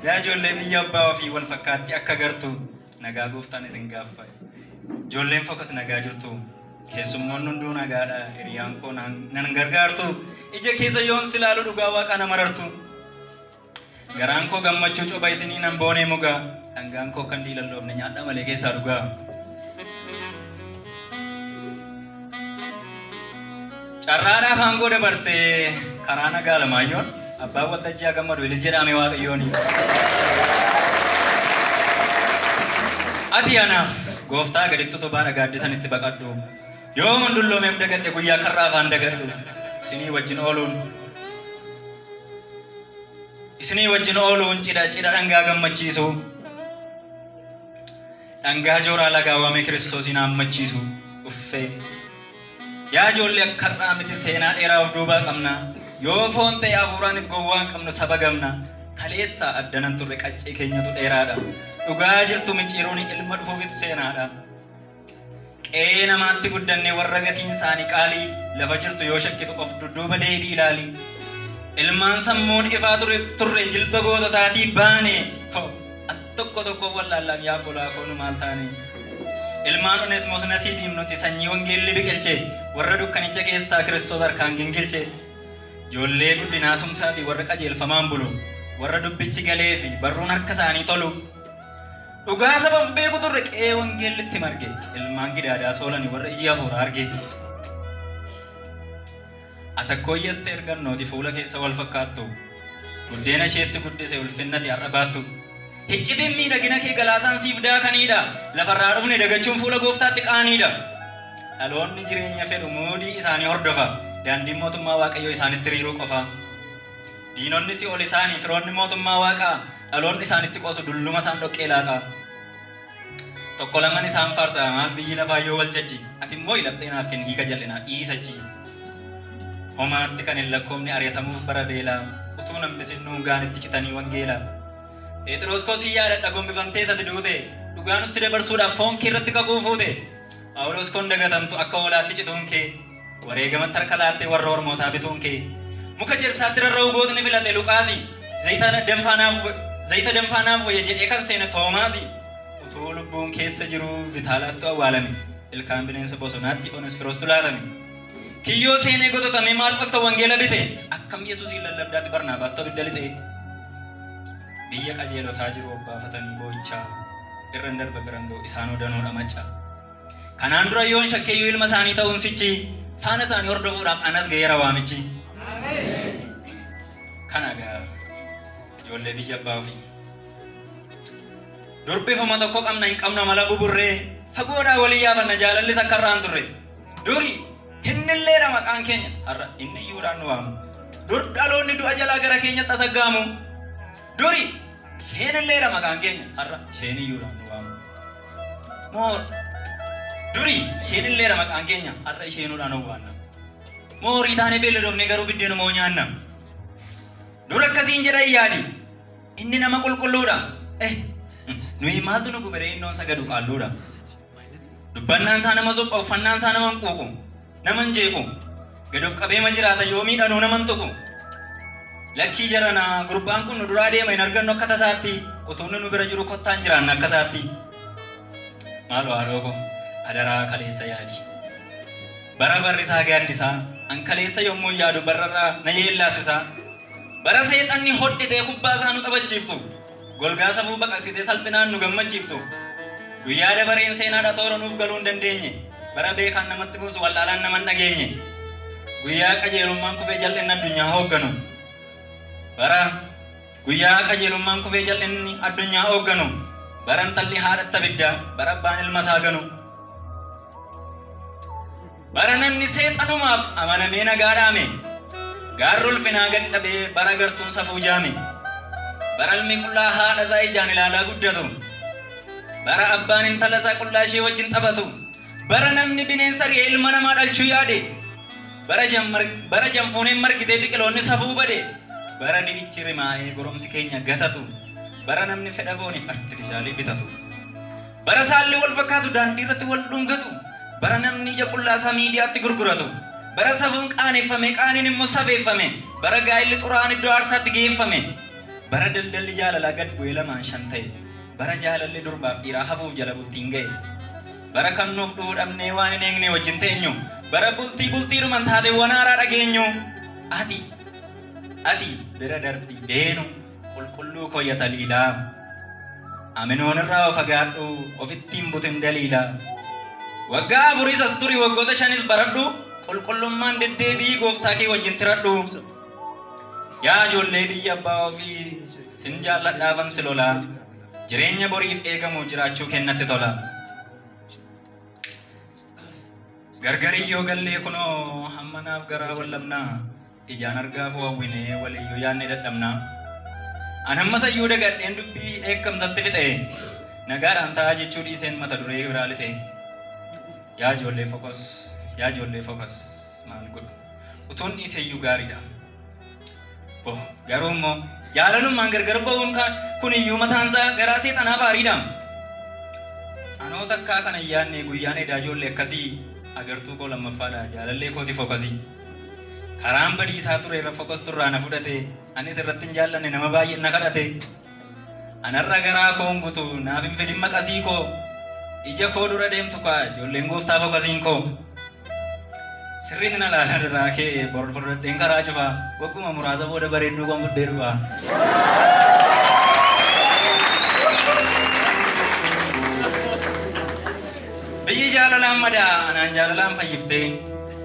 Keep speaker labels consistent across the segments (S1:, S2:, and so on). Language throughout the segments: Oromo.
S1: Yaa ijoollee biyya abbaa ofii wal fakkaatti akka gartuu nagaa gooftaan isin gaaffa. Ijoolleen fokas nagaa jirtu. Keessummoonni hunduu nagaadha. Hiriyaan koo nan gargaartu. Ija keessa yoon silaalu dhugaa waaqa nama marartu. Garaan koo gammachuu coba isinii nan boonee mugaa. Dhangaan koo kan diilalloofne nyaadha malee keessaa dhugaa. Carraadhaaf aangoo dabarsee karaa nagaa lamaayyoon. Abbaa waltajjii gammadu ilil jedhame waaqayyooni. Ati anaaf gooftaa gaditti utubaa gaaddisan itti baqadhu. Yoo manduloomeef dagadhe guyyaa karraa afaan dagadhu. Isinii wajjin ooluun cidha dhangaa gammachiisu. Dhangaa jooraa lagaa waamee Kiristoosiin hammachiisu. Uffee. Yaa ijoollee akka har'aa miti seenaa dheeraa of duubaa qabna. Yoo foon ta'e hafuuraanis gowwaan qabnu saba gamna. Kaleessa addanan turre qaccee keenyatu dheeraadha. Dhugaa jirtu micciiruun ilma dhufuufitu seenaadha. Qe'ee namaatti guddannee warra gatiin isaanii qaalii lafa jirtu yoo shakkitu of dudduuba deebii ilaali. Ilmaan sammuun ifaa turre jilba goototaatii baane. Al tokko wallaallaan yaa bolaa koonu maal taane. Ilmaan Oneesimoos nasiibiif nuti sanyii wangeelli biqilche warra dukkanicha keessaa Kiristoos harkaan gingilche. Ijoollee guddinaa tumsaa fi warra qajeelfamaan bulu warra dubbichi galee fi barruun harka isaanii tolu. Dhugaa sabaaf beeku turre qe'ee wangeellitti marge ilmaan gidaadaa soolanii warra iji hafuuraa arge. Atakkooyyeste ergannooti fuula keessa wal fakkaattu. Buddeena isheessi guddise ulfinnati har'a baattu. Hiccitiin miidhagina kee galaasaan siif daakaniidha. Lafarraa dhufne dagachuun fuula gooftaatti qaaniidha. Dhaloonni jireenya fedhu moodii isaanii hordofa. Daandiin mootummaa waaqayyoo isaanitti hiriiruu qofa. Diinonni si ol isaanii firoonni mootummaa waaqaa dhaloonni isaanitti qoosu dulluma isaan dhoqqee laaqa. Tokko lamaan isaan faarsa maal biyyi lafaa yoo wal jajji ati immoo ilapheenaaf kenni hiika jal'inaa dhiisachi. Homaatti kan hin lakkoofne ari'atamuuf bara beelaa utuu nambisinuu gaanitti citanii wangeelaa. Phexros koo si yaadadha gombifamtee sadi duute dhugaa nutti dabarsuudhaaf foon kee irratti kakuu fuute. Phaawulos koon dagatamtu akka hoolaatti cituun kee. Wareegamatti harka laattee warra ormootaa bituun kee. Muka jersaatti rarra'uu gootni filate Luqaasi. Zayita danfaanaaf wayya jedhee kan seene Toomaasi. Utuu lubbuun keessa jiru Vitaalaastu awwaalame. Ilkaan bineensa bosonaatti Onesfiroostu laatame. Kiyyoo seenee gototame Maarqos kan wangeela bite. Akkam Yesuusiin lallabdaatti Barnaabaas ta'u bidda lixe. Biyya qajeelotaa jiru obbaafatanii boo'ichaa. Irran darba biran ga'u isaanoo danoodha macca. Kanaan dura yoon shakkeeyyuu ilma isaanii ta'uun sichi. Faana isaanii hordofuudhaaf anas ga'eera waamichi. Kana gaa ijoollee biyya abbaa ofii. Durbifuma tokko qabna hin qabna mala buburree fagoodhaa walii yaafanna jaalallis akka irraan turre. Duri hinnilleedha maqaan keenya har'a inni iyyuudhaan nu waamu. Dur dhaloonni du'a jalaa gara keenyatti asaggaamu. Duri isheenilleedha maqaan keenya har'a isheen iyyuudhaan nu waamu. Moor Duri isheenilleedha maqaan keenya har'a isheenuudhaan owwaanna. Moorii taanee beelladoofnee garuu biddeenu moo nyaanna. Dur akkasiin jedha yaadi inni nama qulqulluudha. Nuyi maaltu nu gubere innoon sagadu qaalluudha. Dubbannaan isaa nama supha uffannaan isaa nama hanquuqu nama hin jeequ gadoof qabeema jiraata yoo miidhanuu nama hin tuqu. Lakkii jaranaa gurbaan kun nu duraa deema hin argannu akka tasaatti utuunni nu bira jiru kottaan jiraanna akka isaatti. Maaloo haadhoo ko adaraa kaleessa yaadi. Bara barrisaa gaaddisaa an kaleessa yommuu yaadu barrarraa na yeellaasisaa. Bara seexanni hodhitee kubbaa isaa nu taphachiiftu. Golgaa safuu baqaqsitee salphinaan nu gammachiiftu. Guyyaa dabareen seenaadha toora nuuf galuu hin dandeenye. Bara beekaan namatti buusu wallaalaan nama hin dhageenye. Guyyaa qajeelummaan kufee jal'inni addunyaa hoogganu. Guyyaa qajeelummaan kufee jal'inni addunyaa hoogganu. Bara intalli haadhatti abiddaa, bara abbaan ilma isaa ganu. Bara namni seexanumaaf amanamee nagaa dhaame. Gaarri ulfinaa gad cabee bara gartuun safuu jaame. Bara ilmi qullaa haadha isaa ijaan ilaalaa guddatu. Bara abbaan intala isaa qullaa ishee wajjin taphatu. Bara namni bineensa ri'ee ilma namaa dhalchuu yaade. Bara janfuuneen margitee biqiloonni safuu bade. Bara dibichi rimaa'ee goromsi keenya gatatu. Bara namni fedha fooniif artifishaalii bitatu. Bara saalli wal fakkaatu daandii irratti wal dhungatu. bara namni ija qullaasaa miidiyaatti gurguratu, bara safuun qaaneffame qaaniin immoo sabeeffame, bara gaa'illi xuraan iddoo aarsaatti geeffame, bara daldalli jaalalaa gad bu'ee lamaan shan ta'e, bara jaalalli durbaaf dhiiraa hafuuf jala bultiin ga'e, bara kan nuuf dhufuu dhabnee waan hin eegne wajjin teenyu, bara bultiidhuman taateewwan haaraa dhageenyu. Ati bira darbii deenu qulqulluu koyya taliilaa, aminoon irraa of fagaadhu ofittiin butin daliilaa. Waggaa afuris as turi waggoota shanis baradhu, qulqullummaan deddeebii gooftaa kee wajjin tiradhu. Yaa ijoollee biyya abbaa ofii sin jaalladhaafan si lolaa, jireenya boriif eegamu jiraachuu kennatti tola. Gargariyyoo gallee kunoo hammanaaf garaa wallabnaa, ijaan argaaf hawwinee waliyyuu yaadne dadhabnaa. An amma sayyuu dagadheen dubbii dheekkamsatti fixe, nagaadhaan ta'aa jechuu dhiiseen mata duree biraa lixe. Yaa ijoollee fokas, yaa ijoollee fokas maal godhu utuun dhiiseyyuu gaariidha. Garuu immoo jaalalummaan gargar ba'uun kuniyyuu mataansaa garaa seexanaaf aariidha. Anoo takkaa kana yaadne guyyaan edaa ijoollee akkasii agartuu koo lammaffaadha jaalallee kooti fokasii. Karaan badiisaa ture irra fokas turraa na fudhate, anis irratti hin jaallanne nama baay'ee na kadhate. Anarra garaa koon gutu naaf hin fedhin maqasii koo, ija koo dura deemtu kaa ijoolleen gooftaa fokasiin koo. Sirriin na laala irraa kee bor fudhadheen karaa cufaa, wagguma muraasa booda bareedduu kan fudhee dhufaa. Biyyi jaalalaan madaa anaan jaalalaan fayyiftee,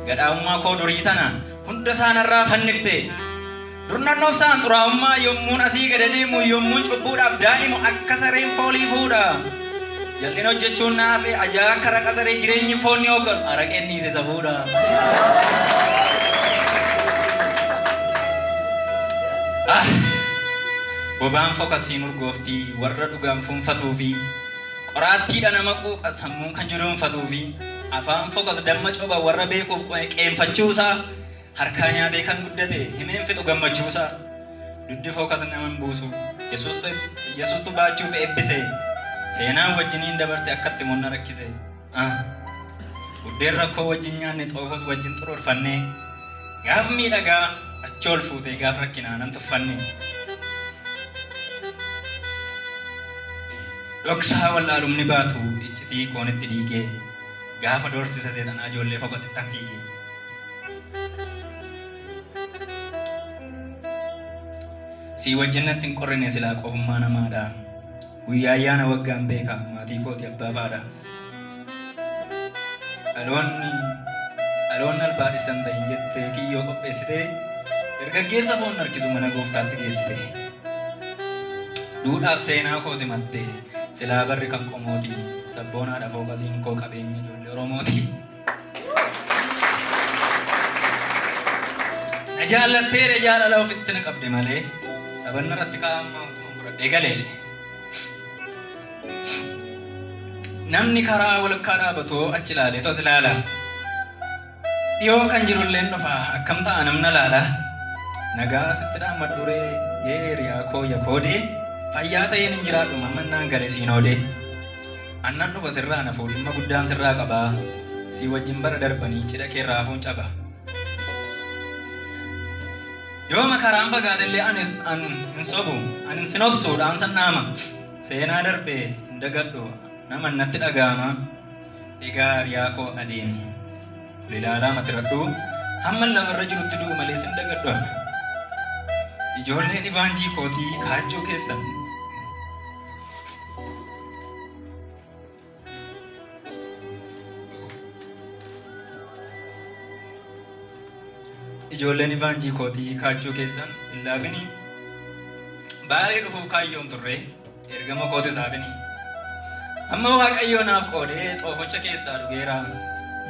S1: gadhaa'ummaa koo durii sana hunda isaanirraa fannifte. Dur naannofsaan xuraa'ummaa yommuun asii gada deemu, yommuun cubbuudhaaf daa'imu akka sareen foolii fuudha. Jal'ina hojjechuun naaf ajaa akka raqa saree jireenyi foonni hoogganu araqeen dhiise safuudha. Bobaan fokasiin urgooftii warra dhugaan fuunfatuu fi qoraattiidha nama quuqa sammuun kan jiruunfatuu fi afaan fokas damma coba warra beekuuf qeenfachuusaa, harkaa nyaatee kan guddate himeen fixu gammachuusaa. Duddi fokas naman buusu Yesuustu baachuuf eebbise, seenaan wajjiniin dabarse akkatti monna rakkise. Buddeen rakkoo wajjin nyaanne xoofos wajjin xuruurfanne, gaaf miidhagaa achi ol fuutee gaaf rakkinaa nan tuffanne. Dhoksaa wallaalumni baatu iccitii koonitti dhiigee, gaafa doorsisate dhanaa ijoollee fokasittan fiigee. Si wajjin natti hin qorrine silaa qofummaa namaadha, guyyaa ayyaana waggaan beeka maatii kooti abbaa faadha. Dhaloonni albaadhisan ta'in jettee kiyyoo qopheessitee, dargaggeessa foon harkisu mana gooftaatti geessite. Duudhaaf seenaa koo simattee, silaa barri kan qomooti, sabboonaadha fookasiin koo qabeenya ijoollee Oromooti. Na jaallatteere jaalala ofitti na qabde malee, sabanna irratti kaa'ammaa utuun fudhadhee galeele. Namni karaa walakkaa dhaabatoo achi ilaalee tos ilaala. Dhiyoo kan jirulleen dhufa akkam ta'a namna laala. Nagaa sitti dhaammadhuree yeeriyaa koo yakoodee, fayyaa ta'een hin jiraadhu mannaan gale siinoodee. Annan dhufa sirraa nafuu dhimma guddaan sirraa qabaa, si wajjin bara darbanii cidha keerraa hafuun caba. Yooma karaan fagaatellee ani hin sobu, ani hin sinobsu dhaamsan dhaama. Seenaa darbee hin dagadhu nama natti dhaga'ama. Egaa riyaa koo adeemi ol ilaalaa matiradhu, hamma lafarra jirutti du'u malee sin dagadhu. Ijoolleen ivaanjii kootii kaachoo keessan, ijoolleen ivaanjii kootii kaachoo keessan hin laafini. Baalee dhufuuf kaayyoon turre ergama kooti saafini. Amma Waaqayyoo naaf qoodee xoofocha keessaa dhugeera,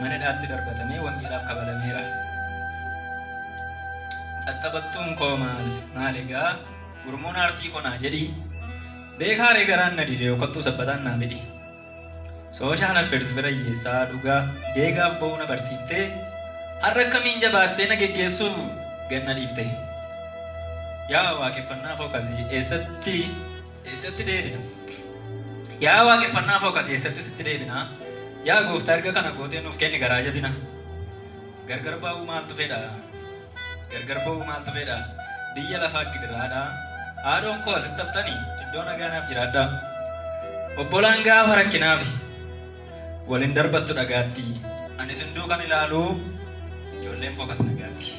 S1: mana dhaatti darbatamee wangeelaaf kabalameera. Xaxxabattuun koo maal egaa gurmuun aartii konaa jedhi, beekaaree garaan na didee kottuu sabbataan naa fidi. Sooshaal affeers bira hiyyeessaa dhugaa deegaaf ba'uu na barsiiftee, har'a akkamiin jabaattee na geggeessuuf ganna dhiifte. Yaa waaqeffannaa fookasii eessatti deebina? Yaa waaqeffannaa fookasii eessatti sitti deebina? Yaa gooftaa erga kana gootee nuuf kenni garaa jabina. Gargar ba'uu maaltu fedha? Gargar ba'uu maaltu fedha? Biyya lafaa gidiraadha. Haadhoon koo asitti haftanii iddoo nagaanaaf jiraadha. Obbolaan gaafa rakkinaafi waliin darbattu dhagaatti. Ani sinduu kan ilaalu ijoolleen fokas nagaatti.